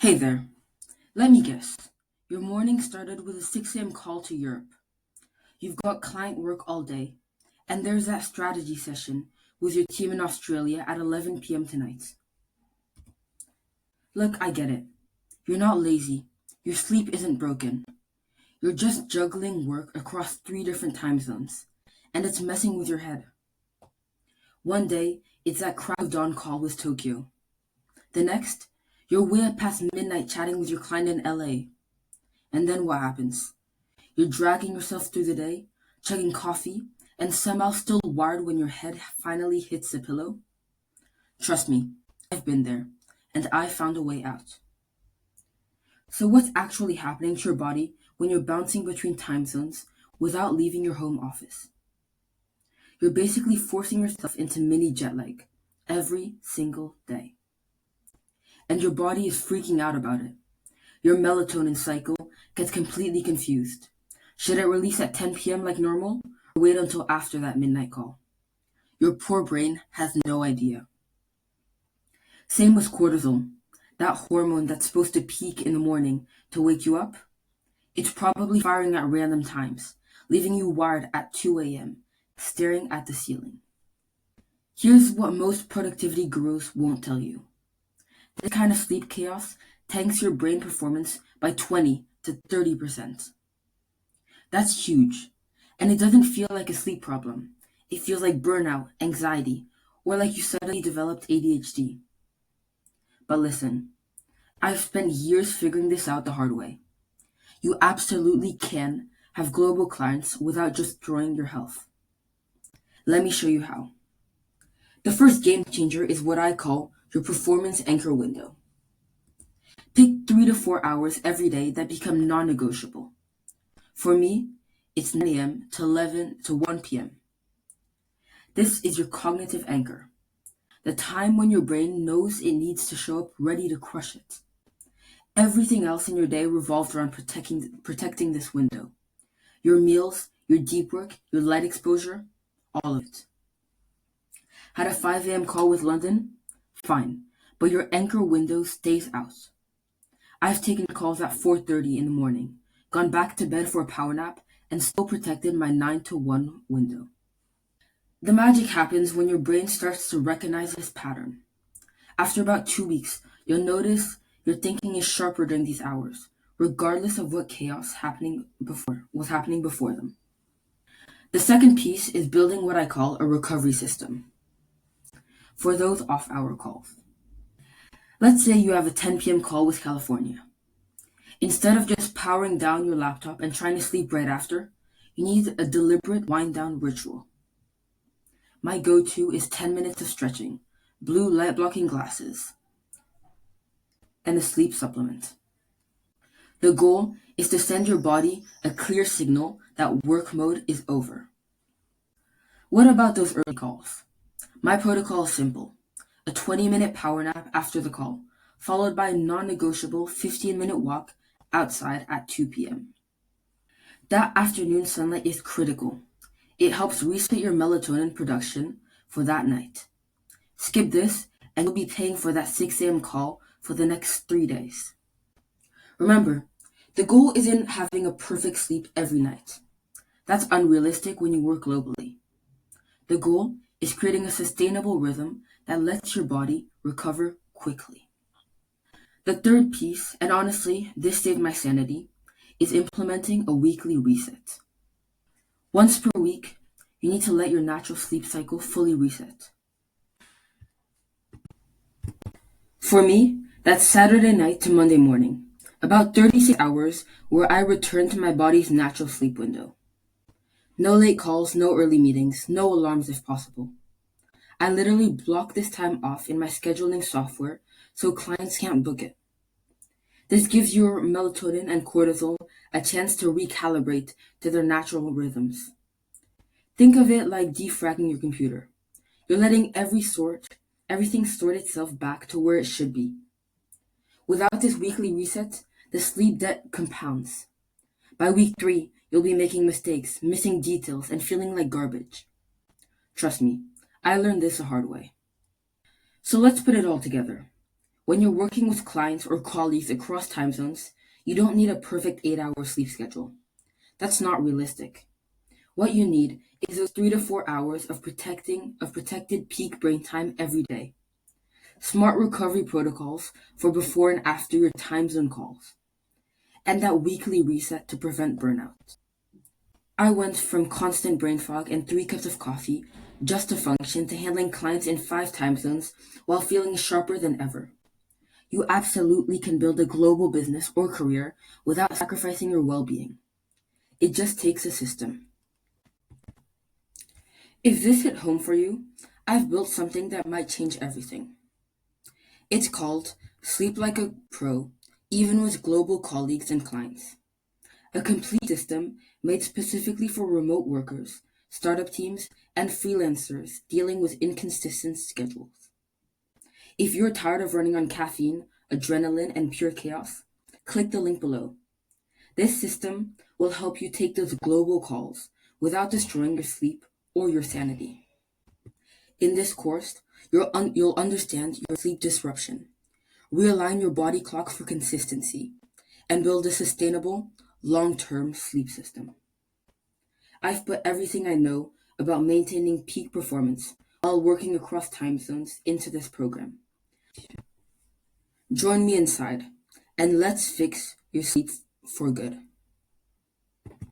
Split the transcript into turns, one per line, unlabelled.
Hey there. Let me guess. Your morning started with a 6 a.m. call to Europe. You've got client work all day, and there's that strategy session with your team in Australia at 11 p.m. tonight. Look, I get it. You're not lazy. Your sleep isn't broken. You're just juggling work across three different time zones, and it's messing with your head. One day, it's that crack of dawn call with Tokyo. The next, you're way past midnight chatting with your client in LA. And then what happens? You're dragging yourself through the day, chugging coffee, and somehow still wired when your head finally hits the pillow? Trust me, I've been there, and I found a way out. So, what's actually happening to your body when you're bouncing between time zones without leaving your home office? You're basically forcing yourself into mini jet lag every single day. And your body is freaking out about it. Your melatonin cycle gets completely confused. Should it release at 10 p.m. like normal, or wait until after that midnight call? Your poor brain has no idea. Same with cortisol, that hormone that's supposed to peak in the morning to wake you up. It's probably firing at random times, leaving you wired at 2 a.m., staring at the ceiling. Here's what most productivity gurus won't tell you. This kind of sleep chaos tanks your brain performance by 20 to 30%. That's huge. And it doesn't feel like a sleep problem. It feels like burnout, anxiety, or like you suddenly developed ADHD. But listen, I've spent years figuring this out the hard way. You absolutely can have global clients without just destroying your health. Let me show you how. The first game changer is what I call your performance anchor window. Pick 3 to 4 hours every day that become non-negotiable. For me, it's 9 a.m. to 11 to 1 p.m. This is your cognitive anchor, the time when your brain knows it needs to show up ready to crush it. Everything else in your day revolves around protecting this window. Your meals, your deep work, your light exposure, all of it. Had a 5 a.m. call with London? Fine, but your anchor window stays out. I've taken calls at 4:30 in the morning, gone back to bed for a power nap, and still protected my 9 to 1 window. The magic happens when your brain starts to recognize this pattern. After about 2 weeks, you'll notice your thinking is sharper during these hours, regardless of what was happening before them. The second piece is building what I call a recovery system for those off-hour calls. Let's say you have a 10 p.m. call with California. Instead of just powering down your laptop and trying to sleep right after, you need a deliberate wind-down ritual. My go-to is 10 minutes of stretching, blue light blocking glasses, and a sleep supplement. The goal is to send your body a clear signal that work mode is over. What about those early calls? My protocol is simple. A 20-minute power nap after the call, followed by a non-negotiable 15-minute walk outside at 2 p.m. That afternoon sunlight is critical. It helps reset your melatonin production for that night. Skip this, and you'll be paying for that 6 a.m. call for the next 3 days. Remember, the goal isn't having a perfect sleep every night. That's unrealistic when you work globally. The goal is creating a sustainable rhythm that lets your body recover quickly. The third piece, and honestly, this saved my sanity, is implementing a weekly reset. Once per week, you need to let your natural sleep cycle fully reset. For me, that's Saturday night to Monday morning, about 36 hours where I return to my body's natural sleep window. No late calls, no early meetings, no alarms if possible. I literally block this time off in my scheduling software so clients can't book it. This gives your melatonin and cortisol a chance to recalibrate to their natural rhythms. Think of it like defragging your computer. You're letting everything sort itself back to where it should be. Without this weekly reset, the sleep debt compounds. By week 3, you'll be making mistakes, missing details, and feeling like garbage. Trust me, I learned this the hard way. So let's put it all together. When you're working with clients or colleagues across time zones, you don't need a perfect 8-hour sleep schedule. That's not realistic. What you need is those 3 to 4 hours of protected peak brain time every day. Smart recovery protocols for before and after your time zone calls, and that weekly reset to prevent burnout. I went from constant brain fog and 3 cups of coffee just to function to handling clients in 5 time zones while feeling sharper than ever. You absolutely can build a global business or career without sacrificing your well being. It just takes a system. If this hit home for you, I've built something that might change everything. It's called Sleep Like a Pro, even with global colleagues and clients. A complete system made specifically for remote workers, startup teams, and freelancers dealing with inconsistent schedules. If you're tired of running on caffeine, adrenaline, and pure chaos, click the link below. This system will help you take those global calls without destroying your sleep or your sanity. In this course, you'll understand your sleep disruption, realign your body clock for consistency, and build a sustainable, long-term sleep system. I've put everything I know about maintaining peak performance while working across time zones into this program. Join me inside, and let's fix your sleep for good.